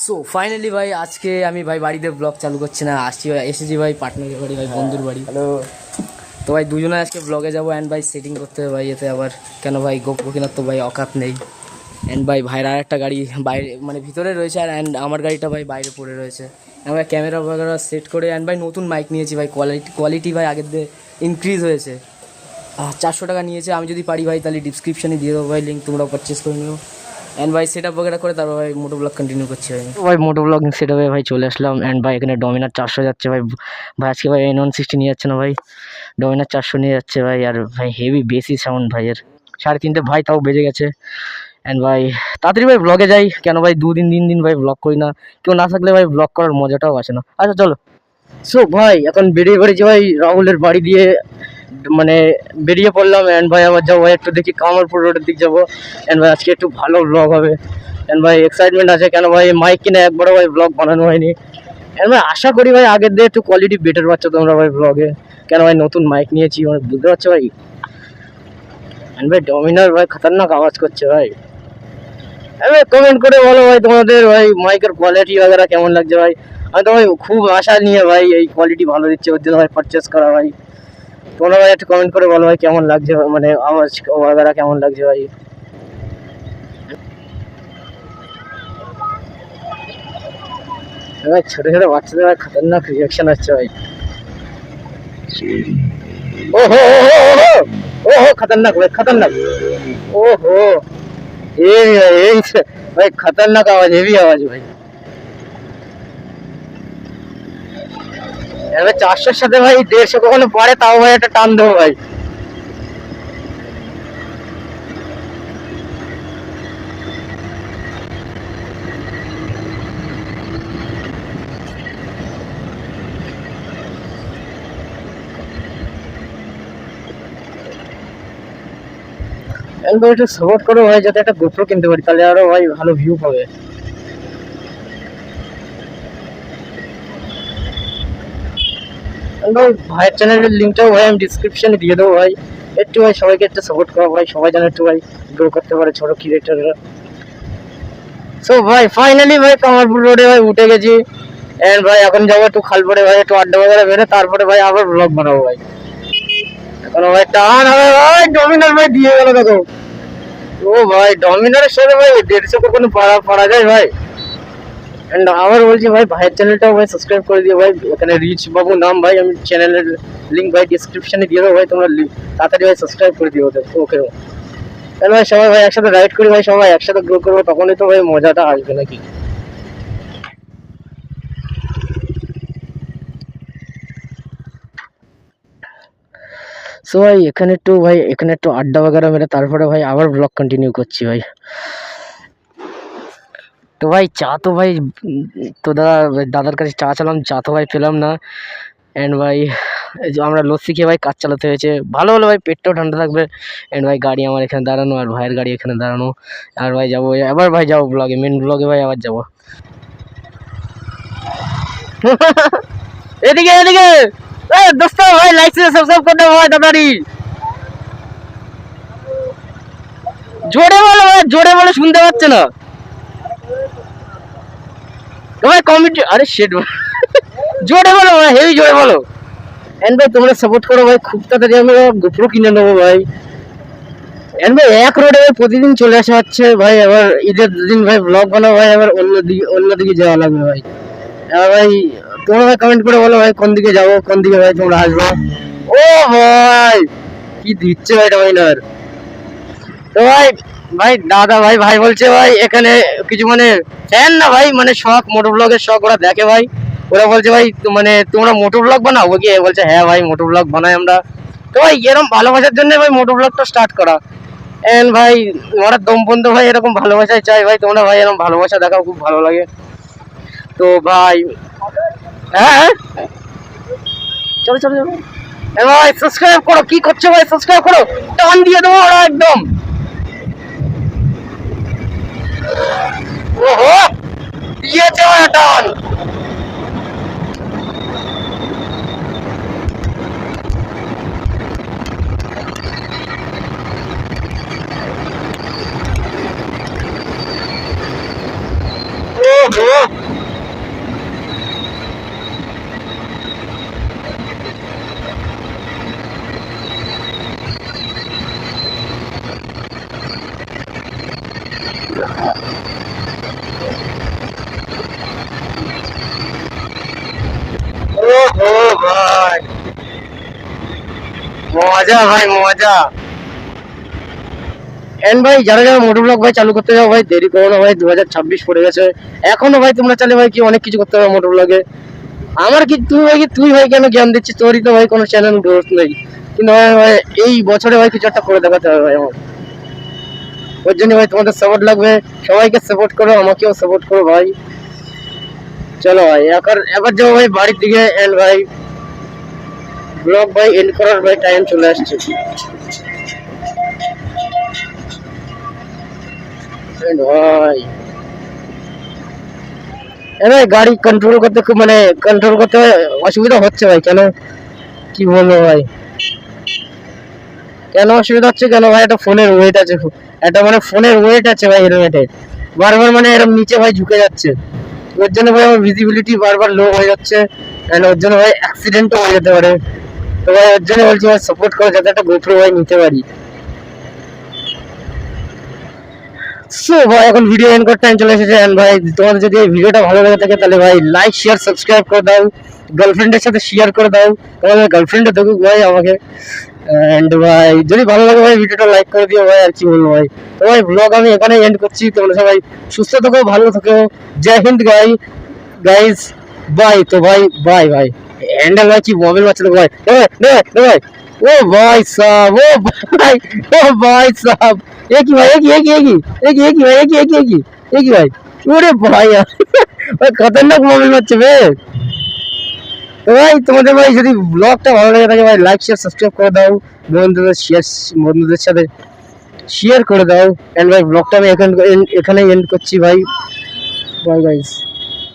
So finally ভাই আজকে আমি ভাই বাড়িতে ব্লগ চালু করছি না, এসেছি ভাই পার্টনারের বাড়ি, ভাই বন্ধুর বাড়ি। হ্যালো। তো ভাই দুজনে আজকে ব্লগে যাবো অ্যান্ড ভাই সেটিং করতে হবে ভাই, এতে আবার কেন ভাই গোপ্রো কেনার তো ভাই অকাত নেই। অ্যান্ড ভাই ভাইয়ের আর একটা গাড়ি বাইরে মানে ভিতরে রয়েছে, আর অ্যান্ড আমার গাড়িটা ভাই বাইরে পড়ে রয়েছে। আমরা ক্যামেরা वगैरह সেট করে অ্যান্ড ভাই নতুন মাইক নিয়েছি ভাই, কোয়ালিটি ভাই আগের দিয়ে ইনক্রিজ হয়েছে। 400 টাকা নিয়েছে, আমি যদি পারি ভাই তাহলে ডিসক্রিপশানে দিয়ে দেবো ভাই লিঙ্ক, তোমরা পারচেস করে নিও। অ্যান্ড ভাই সেট আপ वगैरह করে তারপর ভাই মোটো ব্লগ কন্টিনিউ করছি ভাই। ভাই মোটো ব্লগ সেট আপে ভাই চলে আসলাম অ্যান্ড ভাই এখানে ডমিনার 400 যাচ্ছে ভাই। ভাই আজকে ভাই N160 নিয়ে যাচ্ছে না ভাই, ডমিনার 400 নিয়ে যাচ্ছে ভাই। আর ভাই হেভি বেসি সাউন্ড ভাইয়ের, 3:30 ভাই তাও বেজে গেছে। অ্যান্ড ভাই তাড়াতাড়ি ভাই ব্লগে যাই, কেন ভাই 2 দিন 3 দিন ভাই ব্লগ করি না, কেউ না থাকলে ভাই ব্লগ করার মজাটাও আসে না। আচ্ছা চলো। সো ভাই এখন বেরিয়ে পড়েছি ভাই রাহুলের বাড়ি দিয়ে, মানে বেরিয়ে পড়লাম। অ্যান্ড ভাই আবার যাবো ভাই একটু দেখি কামারপুর রোডের দিক যাবো। অ্যান্ড ভাই আজকে একটু ভালো ব্লগ হবে। অ্যান্ড ভাই এক্সাইটমেন্ট আছে, কেন ভাই মাইক কিনে একবারও ভাই ব্লগ বানানো হয়নি। অ্যান্ড ভাই আশা করি ভাই আগের দিয়ে একটু কোয়ালিটি বেটার পাচ্ছ তোমরা ভাই ব্লগে, কেন ভাই নতুন মাইক নিয়েছি, মানে বুঝতে পারছো ভাই। অ্যান্ড ভাই ডমিনার ভাই খতরনাক আওয়াজ করছে ভাই। ভাই কমেন্ট করে বলো ভাই তোমাদের ভাই মাইকের কোয়ালিটি वगैरह কেমন লাগছে ভাই। আমি তো ভাই খুব আশা নিয়ে ভাই এই কোয়ালিটি ভালো দিচ্ছে ওর জন্য ভাই পারচেস করা ভাই। তোমরা ভাই একটু কমেন্ট করে বলো ভাই কেমন লাগছে, মানে আওয়াজ वगैरह কেমন লাগছে ভাই। ভাই ছোট ছোট বাচ্চাদের ভাই খতরনাক রিয়াকশন আসছে ভাই। ওহো ওহো ওহো ওহো খতরনাক ভাই খতরনাক। ওহো এই এই ভাই খতরনাক আওয়াজ, হেভি আওয়াজ ভাই। এবার 400-র সাথে ভাই 150 কখনো পারে, তাও ভাই একটা টান দেবো ভাই। একটু একটু সাপোর্ট করো ভাই, যাতে একটা গোপ্রো কিনতে পারি, তাহলে আরো ভাই ভালো ভিউ পাবে। ভাই ভাইয়ের চ্যানেলের লিঙ্কটাও ভাই আমি ডিসক্রিপশনে দিয়ে দেবো ভাই। একটু ভাই সবাইকে একটু সাপোর্ট করো ভাই, সবাই যেন একটু ভাই গ্রো করতে পারে ছোট ক্রিয়েটাররা। সো ভাই ফাইনালি ভাই কামারপুর রোডে ভাই উঠে গেছি। এন্ড ভাই এখন যাবো একটু খালপাড়ে ভাই, একটু আড্ডা वगैरह মেরে তারপরে ভাই আবার ব্লগ বানাবো ভাই। এখন ভাই টান হবে ভাই, ডমিনার ভাই দিয়ে গেল দেখো। ও ভাই ডমিনারের সাথে ভাই 150 কখনো পারা যায় ভাই। এন্ড আবার বলছি ভাই ভাইয়ের চ্যানেলটাও ভাই সাবস্ক্রাইব করে দিও ভাই, এখানে রিচ বাবু নাম ভাই, আমি চ্যানেলের লিঙ্ক ভাই ডিসক্রিপশনে দিয়ে দেবো ভাই, তোমরা তাড়াতাড়ি ভাই সাবস্ক্রাইব করে দিও ওকে। তাহলে ভাই সবাই ভাই একসাথে রাইড করি ভাই, সবাই একসাথে গ্রো করবো, তখনই তো ভাই মজাটা আসবে নাকি। সো ভাই এখানে একটু আড্ডা वगैरह মেরে তারপরে ভাই আবার ব্লগ কন্টিনিউ করছি ভাই। তো ভাই চা তো ভাই তো দাদার কাছে চা চালাম, চা তো ভাই পেলাম না। এন্ড ভাই এই যে আমরা লস্যি খেয়ে ভাই কাজ চালাতে হয়েছে, ভালো হলো ভাই পেটটাও ঠান্ডা থাকবে। এন্ড ভাই গাড়ি আমার এখানে দাঁড়ানো, আর ভাইয়ের গাড়ি এখানে দাঁড়ানো। আর ভাই যাবো এবার ভাই যাবো ব্লগে, মেন ব্লগে ভাই আবার যাবো। এদিকে এদিকে দোস্ত ভাই লাইক সাবস্ক্রাইব করতে ভাই তাড়াতাড়ি। জোরে বলো ভাই, জোরে বলে শুনতে পাচ্ছে না ভাই কমেন্ট, আরে শিট ভাই জোরে বলো ভাই, হেভি জোরে বলো। এন্ড ভাই তোমরা সাপোর্ট করো ভাই, খুব তাড়াতাড়ি আমি গোপ্রো কিনে নেবো ভাই। এন্ড ভাই এক রোডে ভাই প্রতিদিন চলে আসা হচ্ছে ভাই, আবার ঈদের দিন ভাই ব্লগ বানাবো ভাই, আবার অন্যদিকে যাওয়া লাগবে ভাই। এবার ভাই তোমরা ভাই কমেন্ট করে বলো ভাই কোন দিকে যাবো, কোন দিকে ভাই তোমরা আসবো। ও ভাই কি দিচ্ছে ভাই ডমিনার। তো ভাই ভাই দাদা ভাই ভাই বলছে ভাই এখানে কিছু মানে ফ্যান না ভাই, মানে শখ, মোটো ব্লগের শখ ওরা দেখে ভাই। ওরা বলছে ভাই মানে তোমরা মোটো ব্লগ বানাও, ও কি বলছে হ্যাঁ ভাই মোটো ব্লগ বানাই আমরা। তো ভাই এরকম ভালোবাসার জন্য ভাই মোটো ব্লগটা স্টার্ট করা। এন্ড ভাই ওরা দম বন্ধু ভাই এরকম ভালোবাসায় চাই ভাই, তোমরা ভাই এরকম ভালোবাসা দেখাও, খুব ভালো লাগে। তো ভাই হ্যাঁ হ্যাঁ চলো চলো চলো। এ ভাই সাবস্ক্রাইব করো, কি করছো ভাই, সাবস্ক্রাইব করো, টান দিয়ে দেবো ওরা একদম। ওহো দিয়েছে ভাই টান। ও ভাই মজা ভাই মজা। এন্ড ভাই যারা যারা মোটর ব্লগ ভাই চালু করতে যাও ভাই দেরি করো না ভাই, 2026 পড়ে গেছে এখনো ভাই, তোমরা চাইলে ভাই কি অনেক কিছু করতে পারো মোটর ব্লগে। আমার কি তুই ভাই কেন জ্ঞান দিচ্ছিস, তোরই তো ভাই কোনো চ্যানেল গ্রোথ নেই, কিন্তু ভাই ভাই এই বছরে ভাই কিছু একটা করে দেখাতে হবে ভাই আমার। ওর জন্য ভাই তোমাদের সাপোর্ট লাগবে, সবাইকে সাপোর্ট করো, আমাকেও সাপোর্ট করো ভাই। চলো ভাই এবার যাবো ভাই বাড়ির দিকে। এন্ড ভাই ব্লগ ভাই এন্ড করার ভাই টাইম চলে আসছে। ভাই ভাই গাড়ি কন্ট্রোল করতে খুব মানে কন্ট্রোল করতে অসুবিধা হচ্ছে ভাই, কেন কি বলবো ভাই, কেন অসুবিধা হচ্ছে কেন ভাই, একটা ফোনের ওয়েট আছে, একটা মানে ফোনের ওয়েট আছে ভাই হেলমেটে, বারবার মানে এরকম নিচে ভাই ঝুঁকে যাচ্ছে, ওর জন্য ভাই আমার ভিজিবিলিটি বারবার লো হয়ে যাচ্ছে, ওর জন্য ভাই অ্যাক্সিডেন্টও হয়ে যেতে পারে। তো ভাই ওর জন্য বলছি ভাই সাপোর্ট করো যাতে একটা গোপ্রো ভাই নিতে পারি। সো ভাই এখন ভিডিও এন্ড করার টাইম চলে এসেছে। এন্ড ভাই তোমাদের যদি এই ভিডিওটা ভালো লাগে থাকে তাহলে ভাই লাইক শেয়ার সাবস্ক্রাইব করে দাও, গার্লফ্রেন্ডের সাথে শেয়ার করে দাও, তোমাদের গার্লফ্রেন্ডও দেখুক ভাই আমাকে। এন্ড ভাই যদি ভালো লাগে ভাই ভিডিওটা লাইক করে দিও ভাই, আর কি বলবো ভাই। তো ভাই ব্লগ আমি এখানে এন্ড করছি, তোমরা সবাই সুস্থ থাকো ভালো থাকো, জয় হিন্দ গাইজ বাই। তো ভাই বাই ভাই, হ্যান্ডেল ভাই কি মোবাইল বাচ্চা তো ভাই, ভাই ও ভাই সাহ, ও ভাই, ও ভাই সাহ, কি ভাই কি ভাই, কি ভাই, ওরে ভাই ভাই খতরনাক মোবাইল বাচ্চা বে। তো ভাই তোমাদের ভাই যদি ব্লগটা ভালো লাগে থাকে ভাই লাইক শেয়ার সাবস্ক্রাইব করে দাও, বন্ধুদের সাথে শেয়ার করে দাও। এন্ড ভাই ব্লগটা আমি এখানে এন্ড করছি ভাই, বাই গাইস।